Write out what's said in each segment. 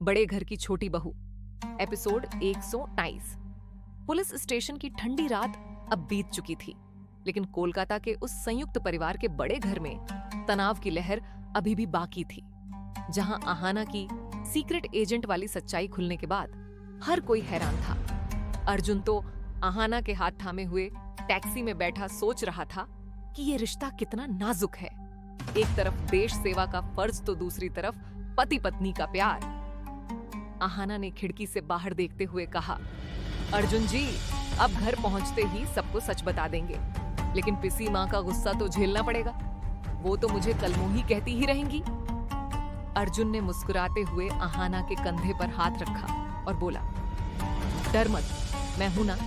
बड़े घर की छोटी बहू, एपिसोड 129। पुलिस स्टेशन की ठंडी रात अब बीत चुकी थी, लेकिन कोलकाता के उस संयुक्त परिवार के बड़े घर में तनाव की लहर अभी भी बाकी थी। जहां आहाना की सीक्रेट एजेंट वाली सच्चाई खुलने के बाद हर कोई हैरान था। अर्जुन तो आहाना के हाथ थामे हुए टैक्सी में बैठा सोच रहा था कि ये रिश्ता कितना नाजुक है। एक तरफ देश सेवा का फर्ज तो दूसरी तरफ पति पत्नी का प्यार। आहाना ने खिड़की से बाहर देखते हुए कहा, अर्जुन जी, अब घर पहुंचते ही सबको सच बता देंगे, लेकिन पिसी माँ का गुस्सा तो झेलना पड़ेगा। वो तो मुझे कलमुही कहती ही रहेंगी। अर्जुन ने मुस्कुराते हुए आहाना के कंधे पर हाथ रखा और बोला, डर मत, मैं हूं ना।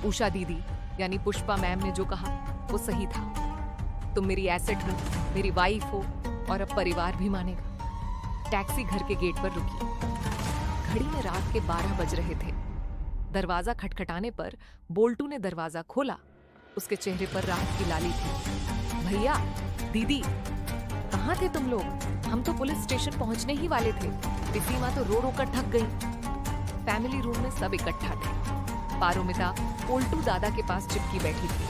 उषा दीदी यानी पुष्पा मैम ने जो कहा वो सही था। तुम मेरी एसेट हो, मेरी वाइफ हो और अब परिवार भी मानेगा। टैक्सी घर के गेट पर रुकी। घड़ी में रात के 12 बज रहे थे। दरवाजा खटखटाने पर बोल्टू ने दरवाजा खोला। उसके चेहरे पर राहत की लाली थी। भैया, दीदी, कहाँ थे तुम लोग? हम तो पुलिस स्टेशन पहुंचने ही वाले थे। पिसी माँ तो रो रो कर थक गई। फैमिली रूम में सब इकट्ठा थे। पारोमिता पोल्टू दादा के पास चिपकी बैठी थी।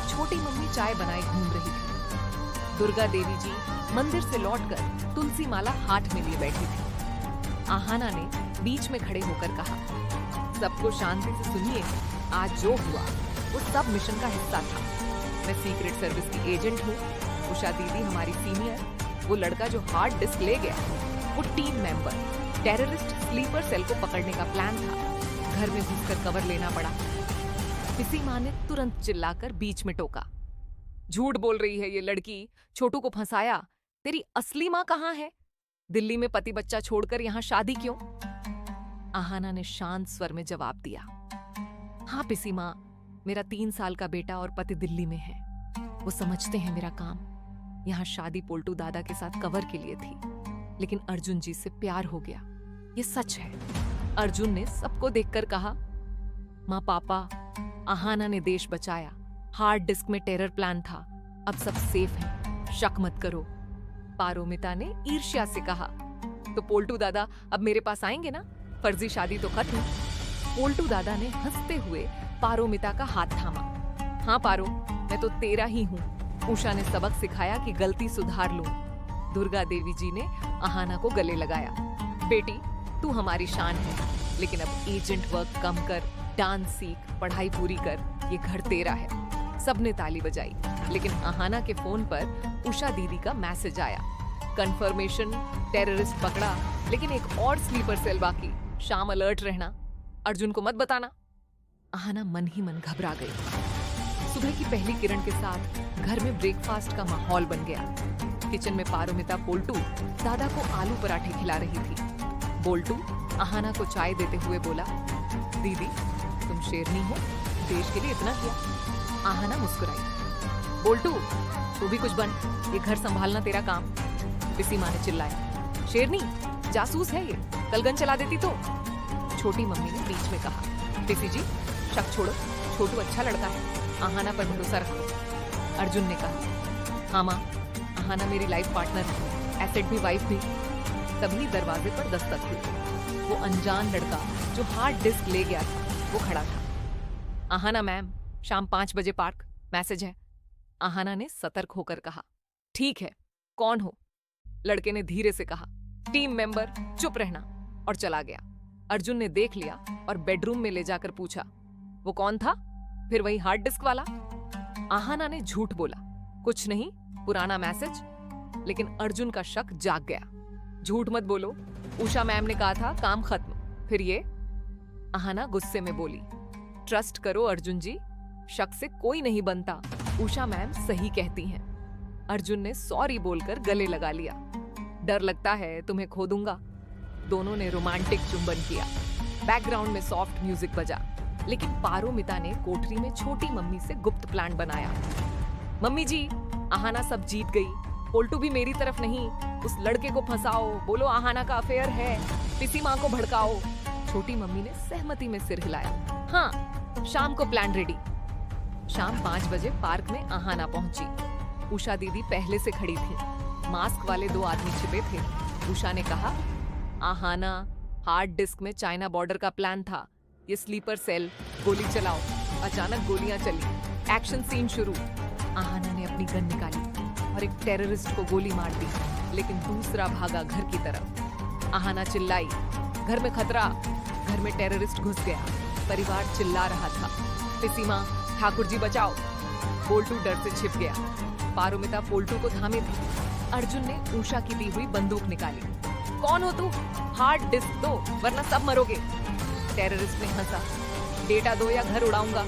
छोटी मम्मी चाय बनाए घूम रही थी। दुर्गा देवी जी मंदिर से लौटकर तुलसी माला हाथ में लिए बैठी थी। आहाना ने बीच में खड़े होकर कहा, सबको शांति से सुनिए, आज जो हुआ वो सब मिशन का हिस्सा था। मैं सीक्रेट सर्विस की एजेंट हूँ। उषा दीदी हमारी सीनियर। वो लड़का जो हार्ड डिस्क ले गया, वो team member. Terrorist sleeper cell को पकड़ने का प्लान था। घर में घुसकर कवर लेना पड़ा। पिसी माँ ने तुरंत चिल्लाकर बीच में टोका, झूठ बोल रही है ये लड़की, छोटू को फंसाया। तेरी असली माँ कहाँ है? दिल्ली में पति बच्चा छोड़कर यहाँ शादी क्यों? आहाना ने शांत स्वर में जवाब दिया, हाँ पिसी माँ, मेरा 3 साल का बेटा और पति दिल्ली में है। वो समझते हैं मेरा काम। यहाँ शादी पोल्टू दादा के साथ कवर के लिए थी, लेकिन अर्जुन जी से प्यार हो गया। ये सच है। अर्जुन ने सबको देखकर कहा, माँ पापा, आहाना ने देश बचाया। हार्ड डिस्क में टेरर प्लान था। अब सब सेफ है, शक मत करो। पारोमिता ने ईर्ष्या से कहा, तो पोल्टू दादा अब मेरे पास आएंगे ना? फर्जी शादी तो खत्म। पोल्टू दादा ने हंसते हुए पारोमिता का हाथ थामा। हाँ पारो, मैं तो तेरा ही हूँ। उषा ने सबक सिखाया कि गलती सुधार लूं। दुर्गा देवी जी ने आहाना को गले लगाया। बेटी, तू हमारी शान है, लेकिन अब एजेंट वर्क कम कर, डांस सीख, पढ़ाई पूरी कर। ये घर तेरा है। सबने ताली बजाई, लेकिन आहाना के फोन पर उषा दीदी का मैसेज आया, कंफर्मेशन, टेररिस्ट पकड़ा, लेकिन एक और स्लीपर सेल बाकी। शाम अलर्ट रहना, अर्जुन को मत बताना। आहाना मन ही मन घबरा गई। सुबह की पहली किरण के साथ घर में ब्रेकफास्ट का माहौल बन गया। किचन में पारोमिता पोल्टू दादा को आलू पराठे खिला रही थी। बोल्टू आहाना को चाय देते हुए बोला, दीदी, तुम शेरनी हो, देश के लिए इतना किया। आहाना मुस्कुराई। बोल्टू, तू भी कुछ बन, ये घर संभालना तेरा काम। पिसी माँ ने चिल्लाया, शेरनी, जासूस है ये, कल गन चला देती तो। छोटी मम्मी ने बीच में कहा, पिसी जी, शक छोड़ो, छोटू अच्छा लड़का है, आहाना पर भरोसा रखो। अर्जुन ने कहा, हाँ माँ, आहाना मेरी लाइफ पार्टनर है, एसेट भी, वाइफ भी। तभी दरवाजे पर दस्तक हुई। वो अनजान लड़का जो हार्ड डिस्क ले गया था, वो खड़ा था। आहाना मैम, शाम 5 बजे पार्क, मैसेज है। आहाना ने सतर्क होकर कहा, ठीक है, कौन हो? लड़के ने धीरे से कहा, टीम मेंबर, चुप रहना, और चला गया। अर्जुन ने देख लिया और बेडरूम में ले जाकर पूछा, वो कौन था? फिर वही हार्ड डिस्क वाला? आहाना ने झूठ बोला, कुछ नहीं, पुराना मैसेज। लेकिन अर्जुन का शक जाग गया। झूठ मत बोलो, उषा मैम ने कहा था काम खत्म। फिर ये? आहाना गुस्से में बोली, ट्रस्ट करो अर्जुन जी, शक से कोई नहीं बनता। उषा मैम सही कहती हैं। अर्जुन ने सॉरी बोलकर गले लगा लिया। डर लगता है तुम्हें खो दूंगा। दोनों ने रोमांटिक चुंबन किया। बैकग्राउंड में सॉफ्ट म्यूजिक बजा, लेकिन पारोमिता ने कोठरी में छोटी मम्मी से गुप्त प्लान बनाया। मम्मी जी, आहाना सब जीत गई। पोल्टू भी मेरी तरफ नहीं। उस लड़के को फंसाओ, बोलो आहाना का अफेयर है, पिसी माँ को भड़काओ। छोटी मम्मी ने सहमति में सिर हिलाया। हाँ, शाम को प्लान रेडी। शाम 5 बजे पार्क में आहाना पहुंची। उषा दीदी पहले से खड़ी थी। मास्क वाले 2 आदमी छिपे थे। उषा ने कहा, आहाना, हार्ड डिस्क में चाइना बॉर्डर का प्लान था। ये स्लीपर सेल, गोली चलाओ। अचानक गोलियां चली, एक्शन सीन शुरू। आहाना ने अपनी गन निकाली और एक टेररिस्ट को गोली मार दी, लेकिन दूसरा भागा घर की तरफ। आहाना चिल्लाई, घर में खतरा। घर में टेररिस्ट घुस गया। परिवार चिल्ला रहा था, पिसीमा, ठाकुर जी बचाओ। पोल्टू डर से छिप गया। पारोमिता पोल्टू को थामे थी। अर्जुन ने उषा की दी हुई बंदूक निकाली। कौन हो तू? हार्ड डिस्क दो, वरना सब मरोगे। टेररिस्ट ने हंसा, डेटा दो या घर उड़ाऊंगा।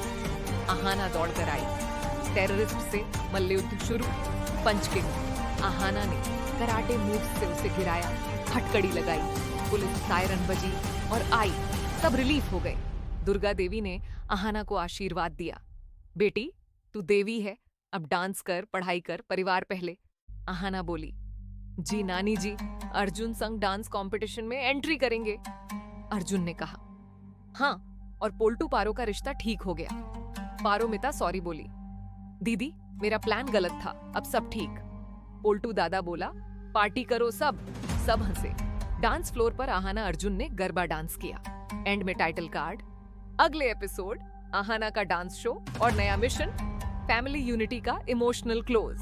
आहाना दौड़कर आई। टेररिस्ट से मल्लयुद्ध शुरू। पंच किक। आहाना ने कराटे मूव से उसे गिराया, हथकड़ी लगाई। पुलिस सायरन बजी और आई। सब रिलीफ हो गए। दुर्गा देवी ने आहाना को आशीर्वाद दिया। बेटी, तू देवी है, अब डांस कर, पढ़ाई कर, परिवार पहले। आहाना बोली, जी नानी जी, अर्जुन संग डांस कंपटीशन में एंट्री करेंगे। अर्जुन ने कहा, हाँ, और पोल्टू पारो का रिश्ता ठीक हो गया। पारोमिता सॉरी बोली, दीदी मेरा प्लान गलत था, अब सब ठीक। पोल्टू दादा बोला, पार्टी करो सब। सब हंसे। डांस फ्लोर पर आहाना अर्जुन ने गरबा डांस किया। एंड में टाइटल कार्ड। अगले एपिसोड, आहाना का डांस शो और नया मिशन, फैमिली यूनिटी का इमोशनल क्लोज।